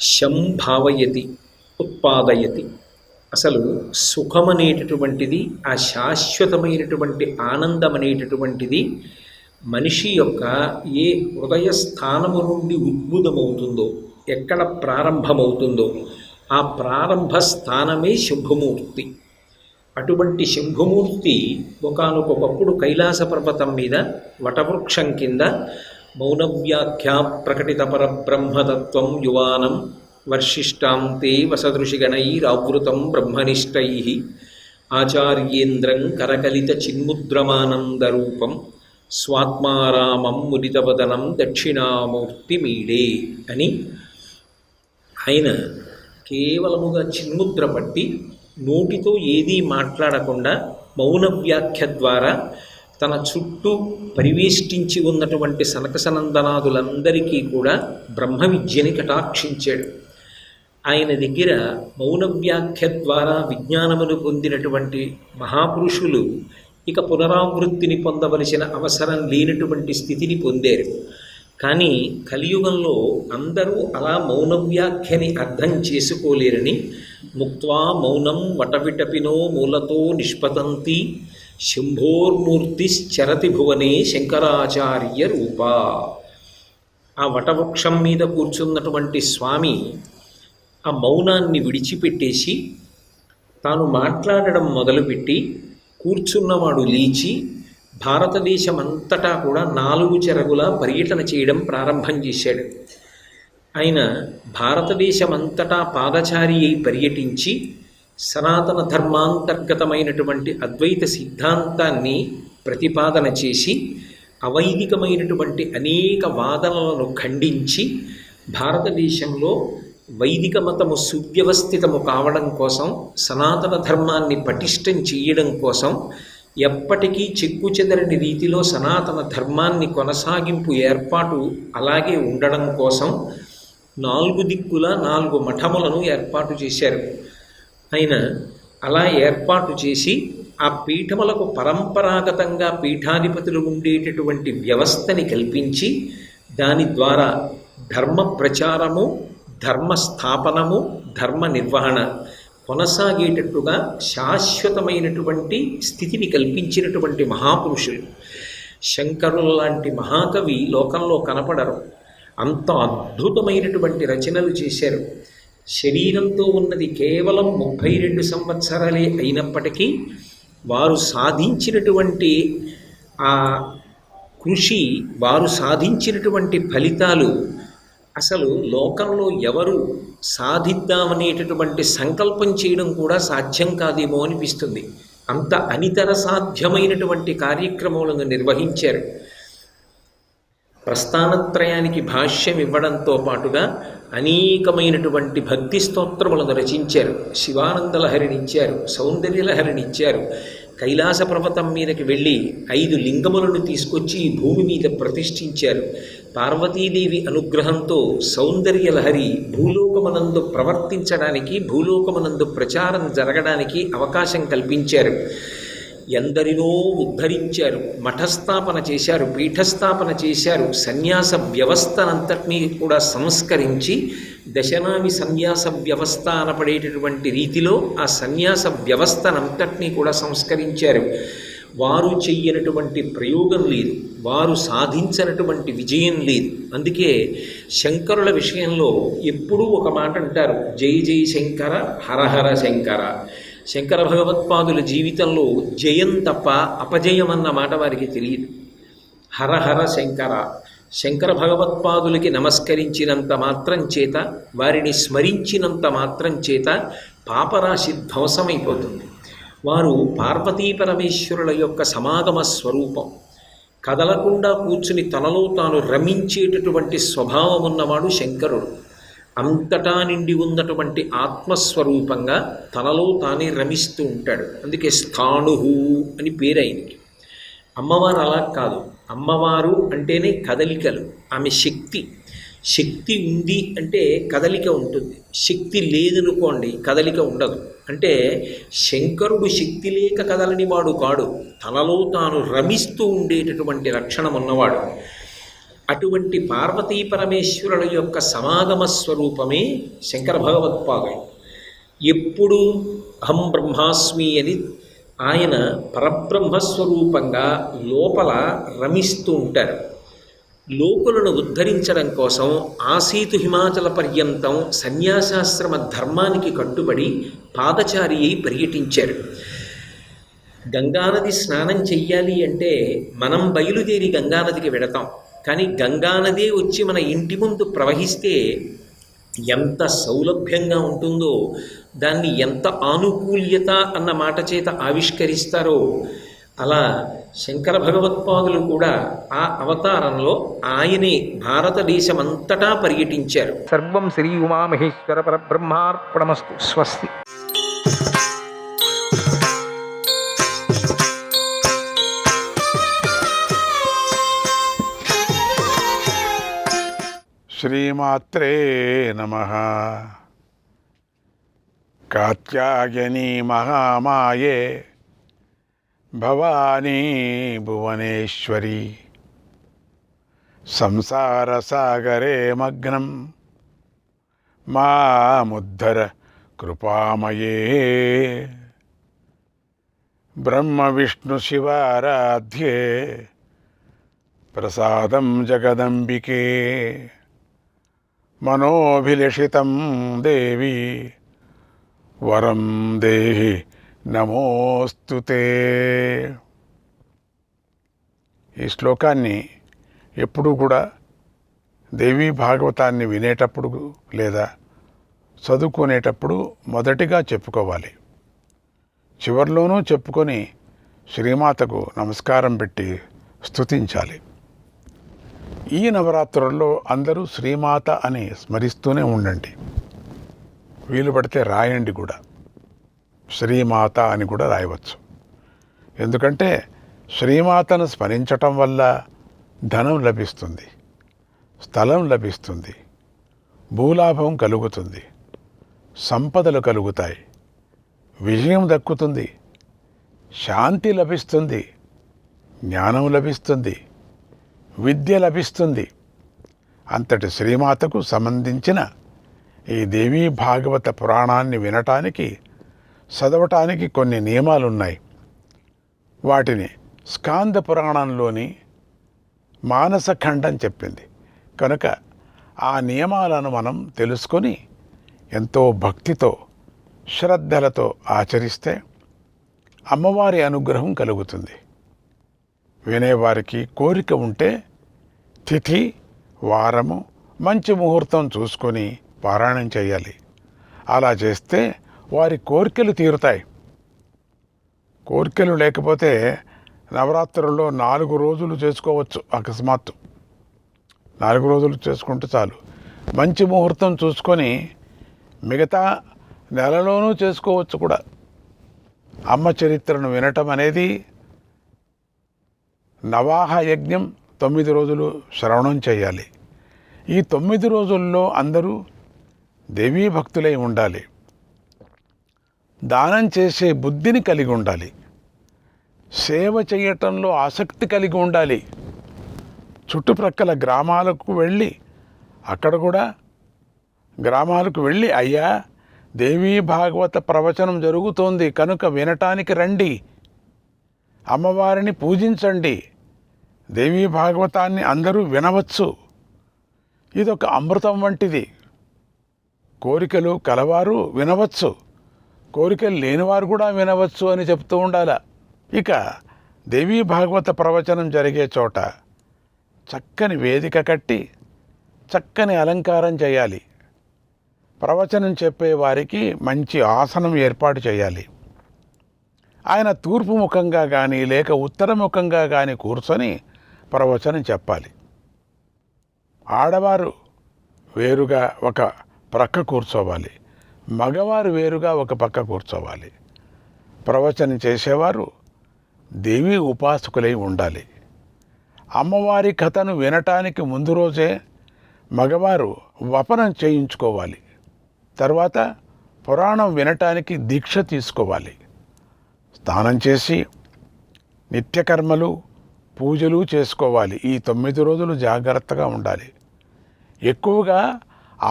శం భావయతి ఉత్పాదయతి. అసలు సుఖమనేటటువంటిది, ఆ శాశ్వతమైనటువంటి ఆనందం అనేటటువంటిది మనిషి యొక్క ఏ హృదయ స్థానము నుండి ఉద్భుతమవుతుందో, ఎక్కడ ప్రారంభమవుతుందో ఆ ప్రారంభ స్థానమే శంభుమూర్తి. అటువంటి శంభుమూర్తి ఒకానొకప్పుడు కైలాస పర్వతం మీద వటవృక్షం కింద మౌనవ్యాఖ్యా ప్రకటిత పరబ్రహ్మతత్వం యువానం వర్షిష్టాంతే వసదృషిగణైరావృతం బ్రహ్మనిష్టై ఆచార్యేంద్రం కరకలిత చిన్ముద్రమానందరూపం స్వాత్మారామం ముదితవదనం దక్షిణామూర్తిమీడే అని ఆయన కేవలముగా చిన్ముద్ర పట్టి నోటితో ఏదీ మాట్లాడకుండా మౌన వ్యాఖ్య ద్వారా తన చుట్టూ పరివేష్టించి ఉన్నటువంటి సనకసనందనాదులందరికీ కూడా బ్రహ్మ విద్యని కటాక్షించాడు. ఆయన దగ్గర మౌన వ్యాఖ్య ద్వారా విజ్ఞానమును పొందినటువంటి మహాపురుషులు ఇక పునరావృత్తిని పొందవలసిన అవసరం లేనటువంటి స్థితిని పొందారు. కానీ కలియుగంలో అందరూ అలా మౌన వ్యాఖ్యని అర్థం చేసుకోలేరని ముక్త్వా మౌనం వటవిటపినో మూలతో నిష్పతంతి శంభోర్మూర్తిశ్చరతి భువనే శంకరాచార్య రూప. ఆ వటవృక్షం మీద కూర్చున్నటువంటి స్వామి ఆ మౌనాన్ని విడిచిపెట్టేసి తాను మాట్లాడడం మొదలుపెట్టి కూర్చున్నవాడు లేచి భారతదేశం అంతటా కూడా 4 చెరగుల పర్యటన చేయడం ప్రారంభం చేశాడు. ఆయన భారతదేశమంతటా పాదచారి అయి పర్యటించి సనాతన ధర్మాంతర్గతమైనటువంటి అద్వైత సిద్ధాంతాన్ని ప్రతిపాదన చేసి అవైదికమైనటువంటి అనేక వాదనలను ఖండించి భారతదేశంలో వైదిక మతము సువ్యవస్థితము కావడం కోసం, సనాతన ధర్మాన్ని పటిష్టం చేయడం కోసం, ఎప్పటికీ చెక్కుచెదరని రీతిలో సనాతన ధర్మాన్ని కొనసాగింపు ఏర్పాటు అలాగే ఉండడం కోసం 4 దిక్కుల 4 మఠములను ఏర్పాటు చేశారు. ఆయన అలా ఏర్పాటు చేసి ఆ పీఠములకు పరంపరాగతంగా పీఠాధిపతులు ఉండేటటువంటి వ్యవస్థని కల్పించి దాని ద్వారా ధర్మ ప్రచారము, ధర్మ స్థాపనము, ధర్మ నిర్వహణ కొనసాగేటట్టుగా శాశ్వతమైనటువంటి స్థితిని కల్పించినటువంటి మహాపురుషులు. శంకరుల లాంటి మహాకవి లోకంలో కనపడరు. అంత అద్భుతమైనటువంటి రచనలు చేశారు. శరీరంతో ఉన్నది కేవలం 32 సంవత్సరాలే అయినప్పటికీ వారు సాధించినటువంటి ఆ కృషి, వారు సాధించినటువంటి ఫలితాలు అసలు లోకంలో ఎవరు సాధిద్దామనేటటువంటి సంకల్పం చేయడం కూడా సాధ్యం కాదేమో అనిపిస్తుంది. అంత అనితర సాధ్యమైనటువంటి కార్యక్రమాలను నిర్వహించారు. ప్రస్థానత్రయానికి భాష్యం ఇవ్వడంతో పాటుగా అనేకమైనటువంటి భక్తి స్తోత్రములను రచించారు. శివానందలహరినిచ్చారు, సౌందర్యలహరినిచ్చారు. కైలాస పర్వతం మీదకి వెళ్ళి 5 లింగములను తీసుకొచ్చి ఈ భూమి మీద ప్రతిష్ఠించారు. పార్వతీదేవి అనుగ్రహంతో సౌందర్యలహరి భూలోకమనందు ప్రవర్తించడానికి, భూలోకమనందు ప్రచారం జరగడానికి అవకాశం కల్పించారు. ఎందరినో ఉద్ధరించారు, మఠస్థాపన చేశారు, పీఠస్థాపన చేశారు. సన్యాస వ్యవస్థనంతటినీ కూడా సంస్కరించి దశనామి సన్యాస వ్యవస్థ అనపడేటటువంటి రీతిలో ఆ సన్యాస వ్యవస్థనంతటినీ కూడా సంస్కరించారు. వారు చెయ్యనటువంటి ప్రయోగం లేదు, వారు సాధించినటువంటి విజయం లేదు. అందుకే శంకరుల విషయంలో ఎప్పుడూ ఒక మాట అంటారు, జై జై శంకర, హరహర శంకర. శంకర భగవత్పాదుల జీవితంలో జయం తప్ప అపజయం అన్న మాట వారికి తెలియదు. హరహర శంకర. శంకర భగవత్పాదులకి నమస్కరించినంత మాత్రం చేత, వారిని స్మరించినంత మాత్రం చేత పాపరాశి ధ్వంసమైపోతుంది. వారు పార్వతీ పరమేశ్వరుల యొక్క సమాగమ స్వరూపం. కదలకుండా కూర్చుని తనలో తాను రమించేటటువంటి స్వభావం ఉన్నవాడు శంకరుడు. అంతటా నిండి ఉన్నటువంటి ఆత్మస్వరూపంగా తనలో తానే రమిస్తూ ఉంటాడు. అందుకే స్థాణుహు అని పేరు ఆయనకి. అమ్మవారు అలా కాదు. అమ్మవారు అంటేనే కదలికలు. ఆమె శక్తి. శక్తి ఉంది అంటే కదలిక ఉంటుంది. శక్తి లేదనుకోండి, కదలిక ఉండదు. అంటే శంకరుడు శక్తి లేక కదలని వాడు కాడు, తనలో తాను రమిస్తూ ఉండేటటువంటి లక్షణం ఉన్నవాడు. అటువంటి పార్వతీ పరమేశ్వరుల యొక్క సమాగమ స్వరూపమే శంకర భగవత్పాదులు. ఎప్పుడు అహం బ్రహ్మాస్మి అని ఆయన పరబ్రహ్మస్వరూపంగా లోపల రమిస్తూ ఉంటారు. లోకులను ఉద్ధరించడం కోసం ఆసీతు హిమాచల పర్యంతం సన్యాసాశ్రమ ధర్మానికి కట్టుబడి పాదచారి అయి పర్యటించారు. గంగానది స్నానం చెయ్యాలి అంటే మనం బయలుదేరి గంగానదికి వెడతాం. కానీ గంగానదే వచ్చి మన ఇంటి ముందు ప్రవహిస్తే ఎంత సౌలభ్యంగా ఉంటుందో, దాన్ని ఎంత ఆనుకూల్యత అన్న మాట చేత ఆవిష్కరిస్తారో, అలా శంకర భగవత్పాదులు కూడా ఆ అవతారంలో ఆయనే భారతదేశమంతటా పర్యటించారు.
సర్వం శ్రీ ఉమామహేశ్వర పరబ్రహ్మార్పణమస్తు. స్వస్తి.
శ్రీమాత్రే నమః. కాత్యాయనీ మహామాయే భవానీ భువనేశ్వరి సంసారసాగరే మగ్నం మాముద్ధర కృపామయే. బ్రహ్మ విష్ణు శివారాధ్యే ప్రసాదం జగదంబికే మనోభిలషితం దేవి వరం దేహి నమోస్తుతే. ఈ శ్లోకాన్ని ఎప్పుడూ కూడా దేవీ భాగవతాన్ని వినేటప్పుడు లేదా చదువుకునేటప్పుడు మొదటిగా చెప్పుకోవాలి. చివర్లోనూ చెప్పుకొని శ్రీమాతకు నమస్కారం పెట్టి స్తుతించాలి. ఈ నవరాత్రుల్లో అందరూ శ్రీమాత అని స్మరిస్తూనే ఉండండి. వీలు పడితే రాయండి కూడా, శ్రీమాత అని కూడా రాయవచ్చు. ఎందుకంటే శ్రీమాతను స్మరించటం వల్ల ధనం లభిస్తుంది, స్థలం లభిస్తుంది, భూలాభం కలుగుతుంది, సంపదలు కలుగుతాయి, విజయం దక్కుతుంది, శాంతి లభిస్తుంది, జ్ఞానం లభిస్తుంది, విద్య లభిస్తుంది. అంతటి శ్రీమాతకు సంబంధించిన ఈ దేవీ భాగవత పురాణాన్ని వినటానికి, చదవటానికి కొన్ని నియమాలున్నాయి. వాటిని స్కాంద పురాణంలోని మానసఖండం చెప్పింది. కనుక ఆ నియమాలను మనం తెలుసుకొని ఎంతో భక్తితో శ్రద్ధలతో ఆచరిస్తే అమ్మవారి అనుగ్రహం కలుగుతుంది. వినేవారికి కోరిక ఉంటే తిథి, వారము, మంచి ముహూర్తం చూసుకొని పారాయణం చేయాలి. అలా చేస్తే వారి కోరికలు తీరుతాయి. కోరికలు లేకపోతే నవరాత్రుల్లో 4 రోజులు చేసుకోవచ్చు. అకస్మాత్తు 4 రోజులు చేసుకుంటే చాలు. మంచి ముహూర్తం చూసుకొని మిగతా నెలలోనూ చేసుకోవచ్చు కూడా. అమ్మ చరిత్రను వినటం అనేది నవాహ యజ్ఞం 9 రోజులు శ్రవణం చేయాలి. ఈ 9 రోజుల్లో అందరూ దేవీ భక్తులై ఉండాలి. దానం చేసే బుద్ధిని కలిగి ఉండాలి. సేవ చేయటంలో ఆసక్తి కలిగి ఉండాలి. చుట్టుప్రక్కల గ్రామాలకు వెళ్ళి అక్కడ కూడా గ్రామాలకు వెళ్ళి అయ్యా దేవీ భాగవత ప్రవచనం జరుగుతోంది కనుక వినటానికి రండి, అమ్మవారిని పూజించండి, దేవీ భాగవతాన్ని అందరూ వినవచ్చు, ఇదొక అమృతం వంటిది. కోరికలు కలవారు వినవచ్చు, కోరికలు లేనివారు కూడా వినవచ్చు అని చెప్తూ ఉండాల. ఇక దేవీ భాగవత ప్రవచనం జరిగే చోట చక్కని వేదిక కట్టి చక్కని అలంకారం చేయాలి. ప్రవచనం చెప్పే వారికి మంచి ఆసనం ఏర్పాటు చేయాలి. ఆయన తూర్పు ముఖంగా కానీ లేక ఉత్తర ముఖంగా కానీ కూర్చొని ప్రవచనం చెప్పాలి. ఆడవారు వేరుగా ఒక ప్రక్క కూర్చోవాలి, మగవారు వేరుగా ఒక పక్క కూర్చోవాలి. ప్రవచనం చేసేవారు దేవీ ఉపాసకులై ఉండాలి. అమ్మవారి కథను వినటానికి ముందు రోజే మగవారు వపనం చేయించుకోవాలి. తర్వాత పురాణం వినటానికి దీక్ష తీసుకోవాలి. స్నానం చేసి నిత్యకర్మలు, పూజలు చేసుకోవాలి. ఈ 9 రోజులు జాగ్రత్తగా ఉండాలి. ఎక్కువగా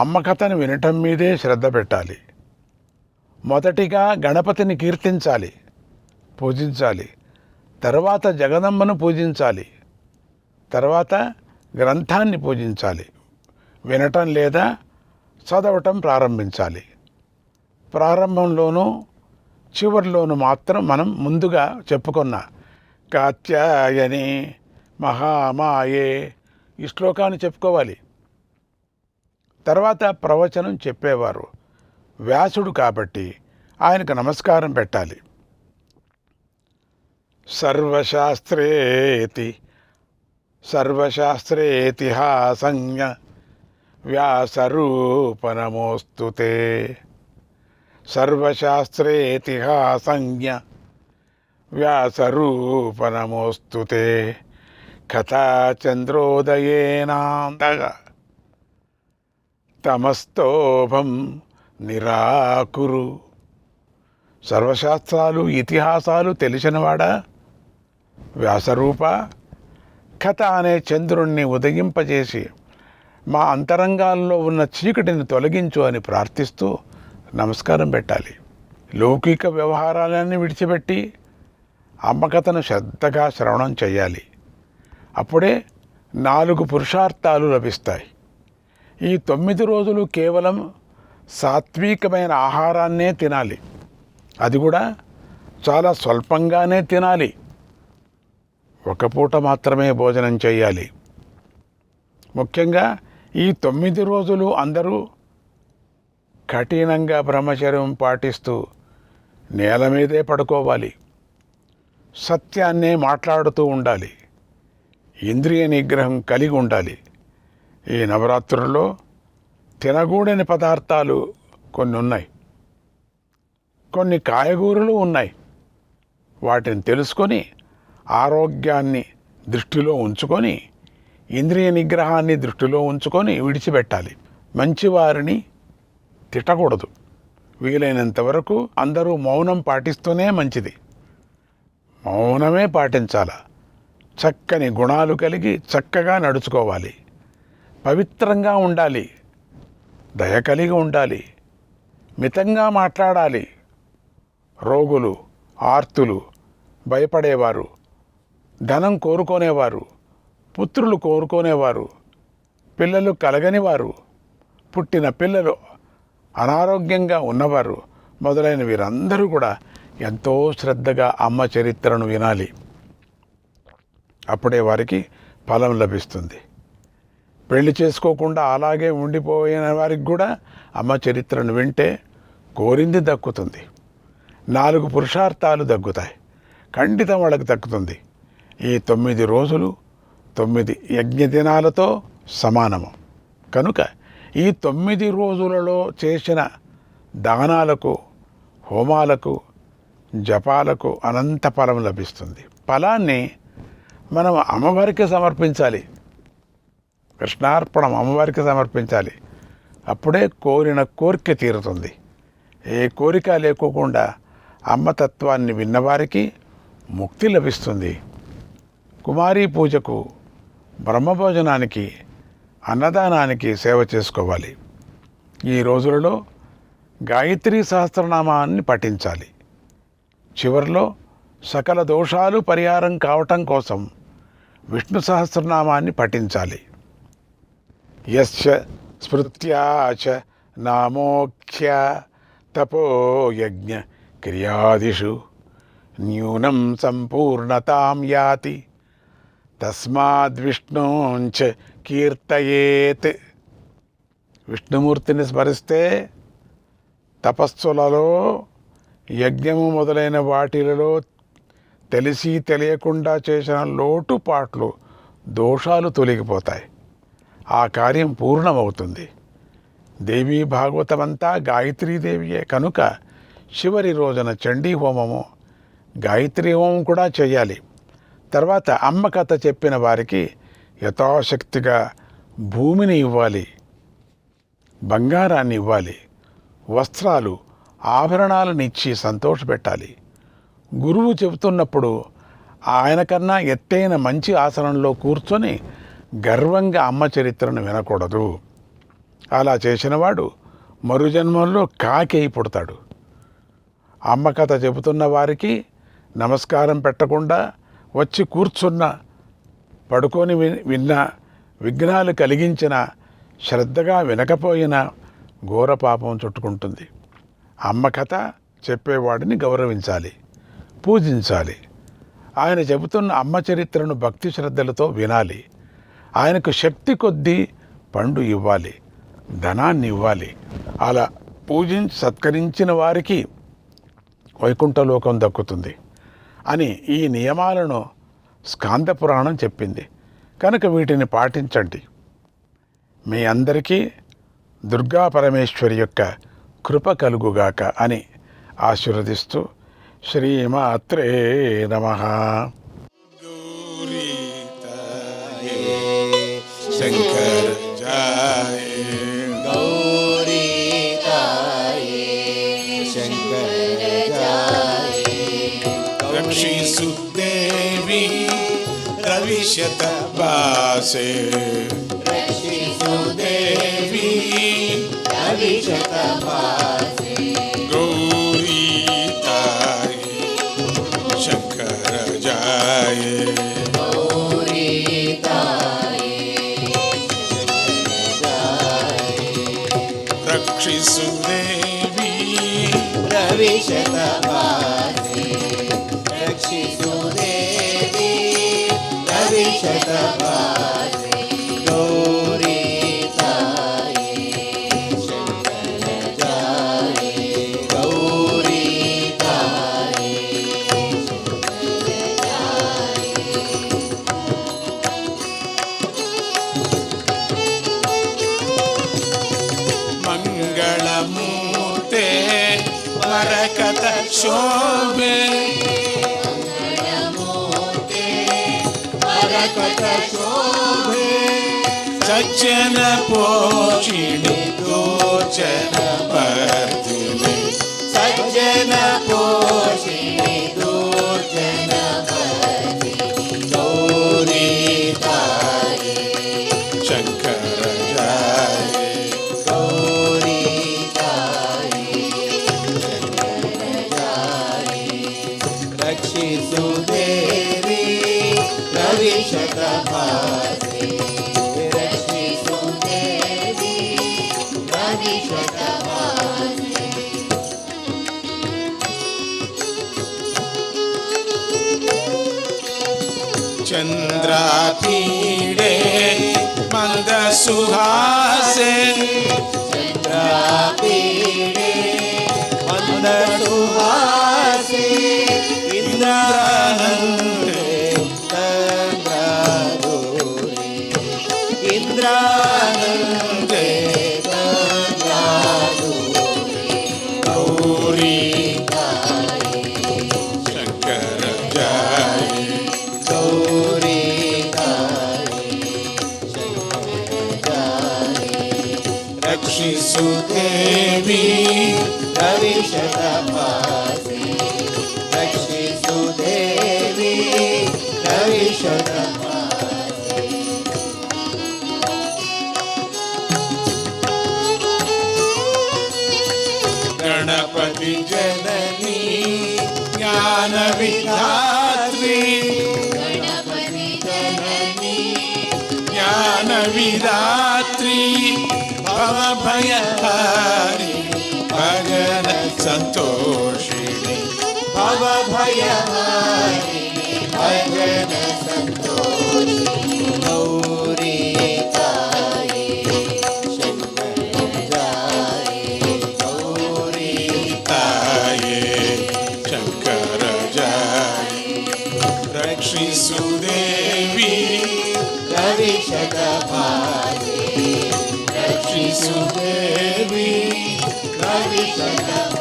అమ్మ కథను వినటం మీదే శ్రద్ధ పెట్టాలి. మొదటిగా గణపతిని కీర్తించాలి, పూజించాలి. తర్వాత జగదమ్మను పూజించాలి. తర్వాత గ్రంథాన్ని పూజించాలి. వినటం లేదా చదవటం ప్రారంభించాలి. ప్రారంభంలోనూ చివరిలోనూ మాత్రం మనం ముందుగా చెప్పుకున్న కాత్యాయని మహామాయే ఈ శ్లోకాన్ని చెప్పుకోవాలి. తర్వాత ప్రవచనం చెప్పేవారు వ్యాసుడు కాబట్టి ఆయనకు నమస్కారం పెట్టాలి. సర్వశాస్త్రేతిహాసంజ్ఞ వ్యాసరూప నమోస్తుతే. సర్వశాస్త్రేతిహాసంజ్ఞ వ్యాసరూప నమోస్తుతే. కథాచంద్రోదయేనాంతః తమస్తోభం నిరాకురు. సర్వశాస్త్రాలు ఇతిహాసాలు తెలిసినవాడా వ్యాసరూప, కథ అనే చంద్రుణ్ణి ఉదయింపజేసి మా అంతరంగాల్లో ఉన్న చీకటిని తొలగించు అని ప్రార్థిస్తూ నమస్కారం పెట్టాలి. లౌకిక వ్యవహారాలన్నీ విడిచిపెట్టి అమ్మకథను శ్రద్ధగా శ్రవణం చేయాలి. అప్పుడే 4 పురుషార్థాలు లభిస్తాయి. ఈ 9 రోజులు కేవలం సాత్వికమైన ఆహారాన్నే తినాలి. అది కూడా చాలా స్వల్పంగానే తినాలి. ఒక పూట మాత్రమే భోజనం చేయాలి. ముఖ్యంగా ఈ 9 రోజులు అందరూ కఠినంగా బ్రహ్మచర్యం పాటిస్తూ నేల మీదే పడుకోవాలి. సత్యాన్నే మాట్లాడుతూ ఉండాలి. ఇంద్రియ నిగ్రహం కలిగి ఉండాలి. ఈ నవరాత్రుల్లో తినకూడని పదార్థాలు కొన్ని ఉన్నాయి, కొన్ని కాయగూరలు ఉన్నాయి. వాటిని తెలుసుకొని ఆరోగ్యాన్ని దృష్టిలో ఉంచుకొని, ఇంద్రియ నిగ్రహాన్ని దృష్టిలో ఉంచుకొని విడిచిపెట్టాలి. మంచివారిని తిట్టకూడదు. వీలైనంత వరకు అందరూ మౌనం పాటిస్తూనే మంచిది. మౌనమే పాటించాల. చక్కని గుణాలు కలిగి చక్కగా నడుచుకోవాలి. పవిత్రంగా ఉండాలి. దయ కలిగి ఉండాలి. మితంగా మాట్లాడాలి. రోగులు, ఆర్తులు, భయపడేవారు, ధనం కోరుకునేవారు, పుత్రులు కోరుకునేవారు, పిల్లలు కలగనివారు, పుట్టిన పిల్లలు అనారోగ్యంగా ఉన్నవారు మొదలైన వీరందరూ కూడా ఎంతో శ్రద్ధగా అమ్మ చరిత్రను వినాలి. అప్పుడే వారికి ఫలం లభిస్తుంది. పెళ్లి చేసుకోకుండా అలాగే ఉండిపోయిన వారికి కూడా అమ్మ చరిత్రను వింటే కోరింది దక్కుతుంది. 4 పురుషార్థాలు దక్కుతాయి. ఖండితం వాళ్ళకి దక్కుతుంది. ఈ 9 రోజులు 9 యజ్ఞ దినాలతో సమానము. కనుక ఈ 9 రోజులలో చేసిన దానాలకు, హోమాలకు, జపాలకు అనంత ఫలం లభిస్తుంది. ఫలాన్ని మనం అమ్మవారికి సమర్పించాలి. కృష్ణార్పణం అమ్మవారికి సమర్పించాలి. అప్పుడే కోరిన కోరిక తీరుతుంది. ఏ కోరిక లేకోకుండా అమ్మతత్వాన్ని విన్నవారికి ముక్తి లభిస్తుంది. కుమారీ పూజకు, బ్రహ్మభోజనానికి, అన్నదానానికి సేవ చేసుకోవాలి. ఈ రోజులలో గాయత్రీ సహస్రనామాన్ని పఠించాలి. చివరిలో సకల దోషాలు పరిహారం కావటం కోసం విష్ణు సహస్రనామాన్ని పఠించాలి. యస్య స్మృత్యాచ నామోఖ్య తపోయజ్ఞ క్రియాదిషు న్యూనం సంపూర్ణతాం యాతి తస్మాద్విష్ణోంచ కీర్తయేత్. విష్ణుమూర్తిని స్మరిస్తే తపస్సులలో, యజ్ఞము మొదలైన వాటిలలో తెలిసి తెలియకుండా చేసిన లోటుపాట్లు, దోషాలు తొలగిపోతాయి. ఆ కార్యం పూర్ణమవుతుంది. దేవీ భాగవతమంతా గాయత్రీదేవియే కనుక చివరి రోజున చండీ హోమము, గాయత్రీ హోమం కూడా చేయాలి. తర్వాత అమ్మ కథ చెప్పిన వారికి యథాశక్తిగా భూమిని ఇవ్వాలి, బంగారాన్ని ఇవ్వాలి, వస్త్రాలు, ఆభరణాలను ఇచ్చి సంతోషపెట్టాలి. గురువు చెబుతున్నప్పుడు ఆయన కన్నా ఎత్తైన మంచి ఆసనంలో కూర్చొని గర్వంగా అమ్మ చరిత్రను వినకూడదు. అలా చేసినవాడు మరుజన్మంలో కాకి అయి పుడతాడు. అమ్మ కథ చెబుతున్న వారికి నమస్కారం పెట్టకుండా వచ్చి కూర్చున్న, పడుకొని విన్న, విఘ్నాలు కలిగించిన, శ్రద్ధగా వినకపోయినా ఘోర పాపం చుట్టుకుంటుంది. అమ్మ కథ చెప్పేవాడిని గౌరవించాలి, పూజించాలి. ఆయన చెబుతున్న అమ్మ చరిత్రను భక్తి శ్రద్ధలతో వినాలి. ఆయనకు శక్తి కొద్దీ పండు ఇవ్వాలి, ధనాన్ని ఇవ్వాలి. అలా పూజించి సత్కరించిన వారికి వైకుంఠలోకం దక్కుతుంది అని ఈ నియమాలను స్కాంద పురాణం చెప్పింది. కనుక వీటిని పాటించండి. మీ అందరికీ దుర్గా పరమేశ్వరి యొక్క కృప కలుగుగాక అని ఆశీర్వదిస్తూ శ్రీమాత్రే నమః.
శంకర జయ గౌరీ శంకర జయ రక్షిసు దేవి రవిశత బాసే రక్షిసు దేవి రవిశత బాసే గౌరీ శంకర रक्षिसु देवी
रविशतवासी रक्षिसु देवी रविशतवासी गौरी ताई शंकर जाई गौरी ताई
मंगलमूर्ते वरकत शोभे
वरकत शोभे
सज्जन पोषिणि दोचन वर्धिनि
सज्जन पोषिणि दुर्जन वर्धिनि गौरी ताई
शंकर जाय
गौरी ताई शंकर जाई रक्षिसु देवी रविशतवासी रक्षिसु देवी रविशतवासी
चंद्रातीरे मंद सुहासे
चंद्रापीडे मंद सुहासी इंद्रानंदे चंद्राधूरी इंद्रानंदे चंद्राधूरी
गौरी
ताई
शंकर जाय
गौरी ताई शंकर जाई
रक्षिसु देवी
रविशतवासी रक्षिसु देवी रविशतवासी
गणपति जननी ज्ञान विधात्री
गणपति जननी
ज्ञान विधात्री भव भयहारी भजन संतोषिणी
भव भयहारिणि भजन संतोषिणि गौरी ताई शंकर जाई गौरी
ताये शंकर जाय रक्षिसु देवी
रविशतवासी
रक्षिसु देवी
रविशतवासी